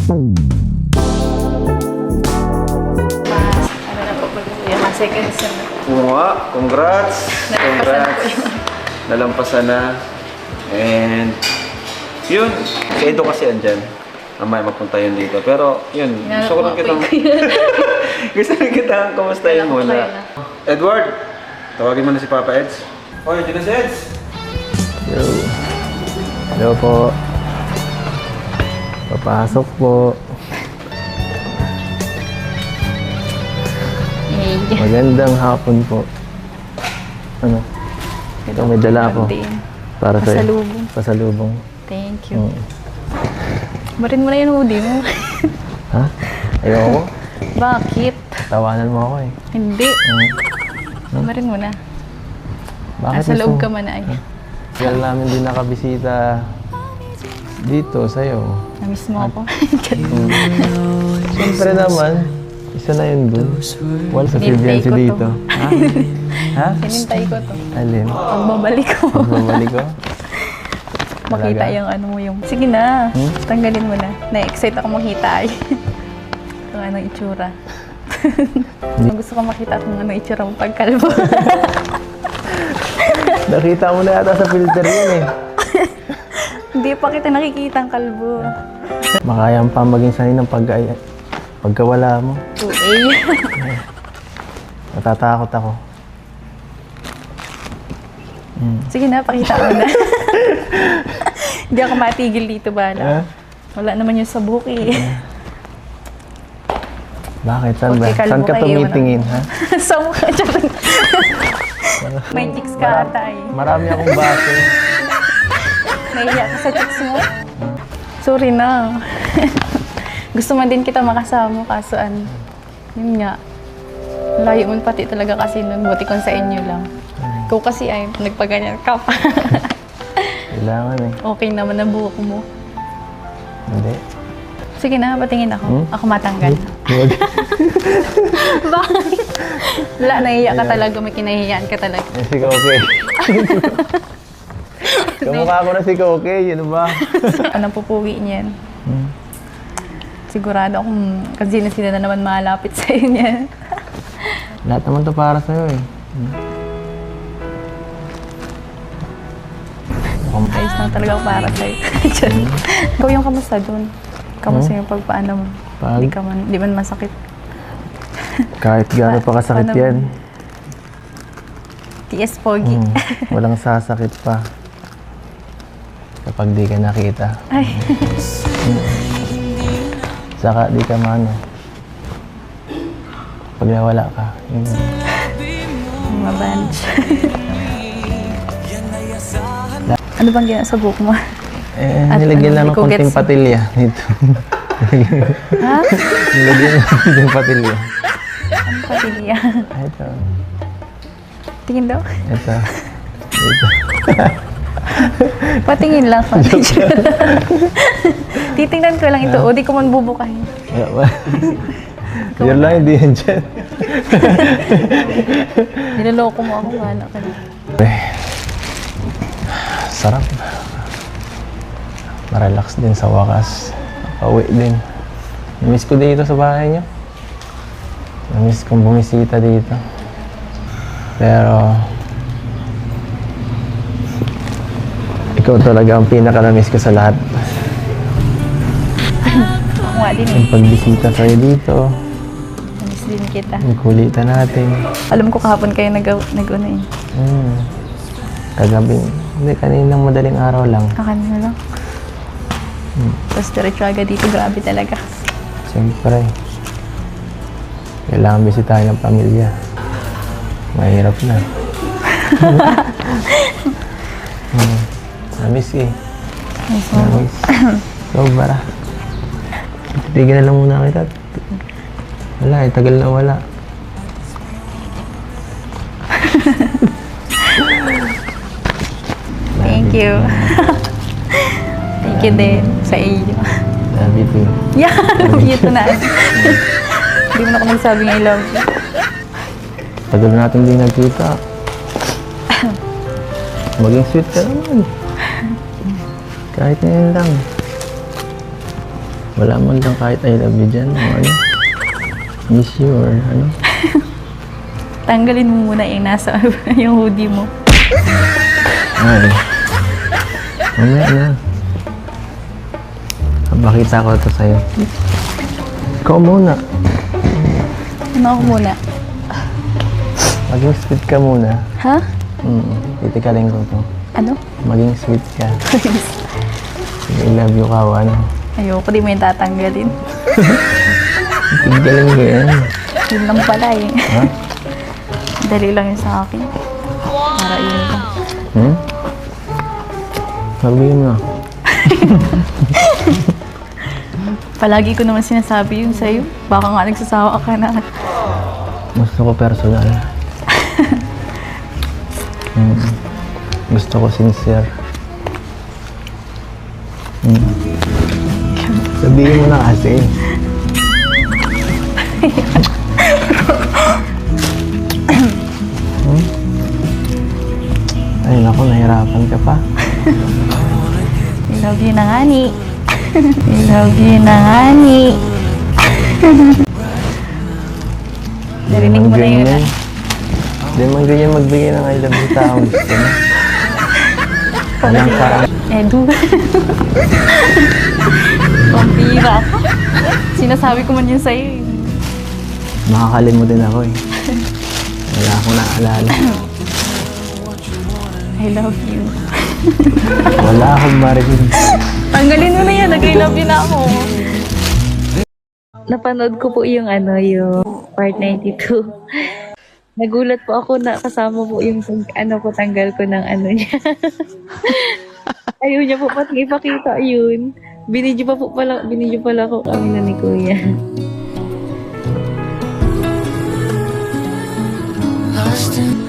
Ano na po pag-uwi? Second sem. Congrats! Congrats! Nalampasan na. And yun, si Edo kasi andyan. Mamaya magpunta yun dito. Pero yun, gusto ko lang kitang... gusto ko lang kitang kumustahin muna. Edward! Tawagin mo na si Papa Eds. Hoy, dyan na si Eds! Hello. Hello po. Papasok po. Magandang hapon po. Ano? Ito may dala ako. Para sa'yo. Pasalubong. Pasalubong. Thank you. Barin mo na yung hoodie mo. Ha? Ayoko. Bakit? Tawanan mo ako eh. Hindi. Barin mo na. Bakit Nasa loob ka gusto mo? man ay. Kaya namin din nakabisita dito sa'yo. Namiss mo ako. Siyempre naman. Isa na yun dun. Wala sa Hinintay Silviansi ko to. dito. Ha? Ha? Hinintay ko to. Alin? Pagbabalik ko. Pagbabalik ko? Makita Talaga? yung ano mo yung... Sige na. Tanggalin mo na. Na-excite ako makita ay. Kung anong itsura. Gusto ko makita kung anong itsura mo pagkalbo. Nakita mo na yata sa filter yun eh. Hindi pa kita nakikita ang kalbo. Makayang pa maging sanay ng pagkawala mo. 2A. Natatakot ako. Sige na, pakita mo na. Hindi ako matigil dito, bala. Wala naman yung sa buhok eh. Bakit? Saan ba? Okay, kalbo Saan ka kayo, tumitingin, ha? Sa mukha. May chicks ka ata eh. Marami akong baso. Nahiya ka sa chicks mo? Sorry na. Gusto man din kita makasama, kaso yun nga. Layo mo pati talaga kasi nun. Buti kung sa inyo lang. Ikaw kasi ay nagpaganyan ka pa. Kailangan eh. Okay naman ang buhok mo. Hindi. Sige na, patingin ako. Ako matanggal. Huwag. Bakit? Wala, nahiya ka talaga. May kinahiyaan ka talaga. Eh, si Koke. Kamukha ko na si Koke. Yun ba? Anong pupuwi niyan? Sigurado akong kasi na sila na naman malapit sa'yo niyan. Lahat naman to para sa'yo eh. Ayos lang talaga ako para sa'yo. Ikaw yung kamusta dun? Kamusta yung pagpaano mo? Di man masakit. Kahit gaano pa kasakit paano yan. TS Pogi. Walang sasakit pa. Kapag di ka nakita. Ay. Saka di ka mano. Pag nawala ka. Yun. Mga bands. Ano bang gina sa buhok mo? Eh, At nilagyan lang ng ikaw konting gets- patilya dito. Ha? Nilagyan ng konting patilya. Ano patilya? Ito. Tingin daw? Ito. Dito. Patingin lang. Titingnan ko lang ito. O, di ko man bubukahin. Yun lang, hindi yan dyan. Niloloko mo ako. Wala ka na. Sarap. Marelax din sa wakas. Pauwi din. Namiss ko dito sa bahay niyo. Namiss kong bumisita dito. Pero ikaw talaga ang pinaka-namiss ko sa lahat. Ako nga din eh. Yung pagbisita sa'yo dito. Namiss din kita. Yung kulitan natin. Alam ko kahapon kayo nag-una eh. Kagabi. Hindi, kaninang madaling araw lang. Kanina lang. Tapos diretso agad dito. Grabe talaga. Siyempre. Kailangan bisitahin ng pamilya. Mahirap na. Namiss eh. Nice mo. Namiss. Sobra. Titigil na lang muna kita. Wala eh, tagal na wala. Thank you. Thank you din sa iyo. Love you too. Yeah, love you to na. Hindi mo na ako nagsabing I love you. Tagal natin din nagkita. Maging sweet ka naman. Kahit ngayon lang. Wala man lang kahit I love you dyan. O ano? Miss you or ano? Tanggalin mo muna yung nasa yung hoodie mo. Ay. Mamaya na. Pakita ko to sa'yo. Ikaw muna. Ano ako muna? Maging sweet ka muna. Ha? Titikalin ko to. Ano? Maging sweet ka. I love you ka o ano. Ayoko, di mo yung tatanggalin. Titikalin ko yan. Yun lang pala eh. Ha? Dali lang yun sa akin. Para yun ka. Sabihin mo. Palagi ko naman sinasabi yun sa'yo. Baka nga nagsasawa ka na. Gusto ko personal. Gusto ko sincere. Sabihin mo na kasi. Ay, naku, nahirapan ka pa. I love you na nga ni. I love you na nga ni. Narinig mo na yun. Hindi man ganyan magbigay ng I love you tao. Gusto mo. Walang parang. Edu. Pampira ka. Sinasabi ko man yun sa'yo. Makakalimutin ako eh. Wala akong naalala. I love you. Wala akong marinig. Tanggalin mo na yan. Nag-I love you na ako. Napanood ko po yung yung part 92. Nagulat po ako na kasama po yung po tanggal ko ng niya. Ayaw niya po pati ipakita yun. Binidyo pala ko kami na ni Kuya. Lost in